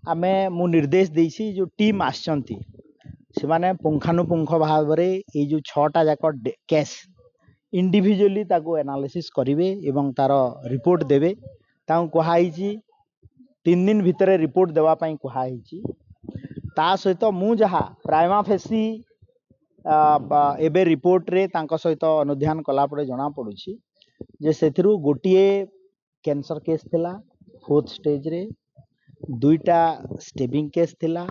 आमे मु निर्देश देसी जो टीम आसचंती से माने पुंखानुपुंख भाव ये जो 6टा जाक केस इंडिविजुअली ताको एनालिसिस करिवे एवं तार रिपोर्ट देवे ताऊ कहाई 3 दिन भितर रिपोर्ट देवा पई कहाई ता सहित मु जहा प्राइमा फेसी एबे रिपोर्ट रे तांको सहित अनुध्यान कला पड़े जना पड़ुछि जे सेथिरु गोटिए कैंसर केस थिला 4th स्टेज रे 2टा स्टेबिंग केस थिला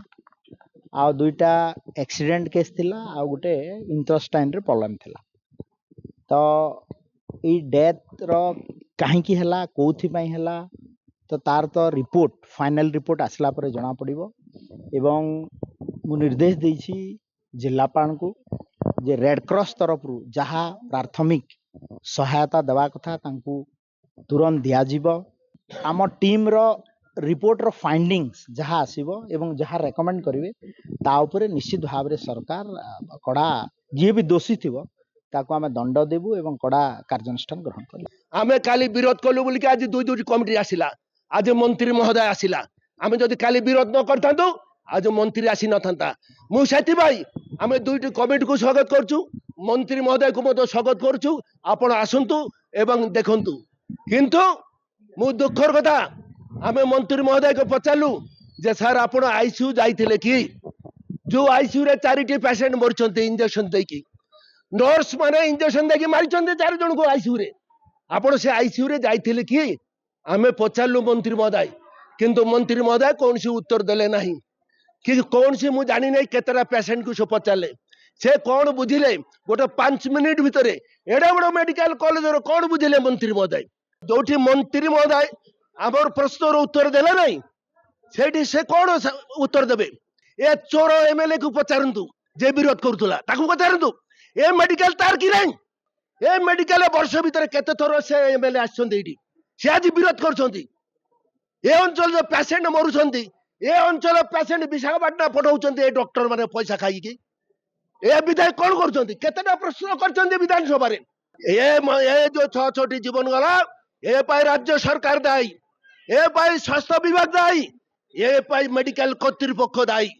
आ 2टा एक्सीडेंट केस थिला आ गोटे इंटेस्टाइन रे प्रॉब्लम थिला तो ई डेथ रो काहे की हला कोथि पई हला तो तार तो रिपोर्ट फाइनल रिपोर्ट आसला पर जना पड़िबो एवं मु निर्देश देछि जिल्लापाल को जे रेड क्रॉस तरफ रु जहा प्राथमिक सहायता देवा कथा तांकू तुरंत दिया जीवो आम टीम रो रिपोर्ट रो फाइंडिंग्स जहा आसीबो एवं जहा रेकमेंड करिवे ता ऊपर निश्चित भाव रे सरकार कड़ा जे भी दोषी थिबो ताको आमे दंड देबु एवं कड़ा कार्यानुष्ठान ग्रहण करिबु। आमे काली विरोध कलु बोली कि आज दुई कमिटी आसिला आज मंत्री महोदय आसिला आमे जदि काली विरोध न करथांतु आज मंत्री आसी न थांता मु सेति भाई आमे दुईटी कमिटी को स्वागत करछु मंत्री महोदय को मतो स्वागत करछु आपण आसंतु एवं देखंतु किंतु मु दुखर कथा आमे मंत्री महोदय को पचारलु जे सर आपण आईसीयू जाइथिले कि जो आईसीयू रे 4टी पेशेंट मरचंते इंजेक्शन देकी नर्स माने इंजेक्शन देकी मारिचंते 4 जन को आईसीयू रे आपण से आईसीयू रे जाइथिले कि आमे पचारलु मंत्री महोदय किंतु मंत्री महोदय कौन सी उत्तर देले नहीं कि कौन सी मु जानी नहीं केतरा पेशेंट को से पचारले से कौन बुझिले गोटे 5 मिनिट भितर एडा बड़ मेडिकल कॉलेज रो कौन बुझिले मंत्री महोदय जोठी मंत्री महोदय आमर प्रश्न रो उत्तर देले नहीं सेठी से कौन उत्तर देबे ए चोर एमएलए को पचारंतु जे विरोध करतुला ताकू पचारंतु ए मेडिकल तार कि नहीं ए मेडिकल वर्ष भितर केते थोर से एमएलए आछंती एठी से आज विरोध करछंती ए अंचल जो पेशेंट मरुछंती ए अंचल पेशेंट विशाखापाटना पठाउछंती ए डॉक्टर माने पैसा खाई कि ए विधायक कौन करछंती केतेटा प्रश्न करछंती विधानसभा रे ए जो 6 जीवन गला ए पाई राज्य सरकार दायी ए पाई स्वास्थ्य विभाग दायी ए पाई मेडिकल कर्तृपक्ष दायी।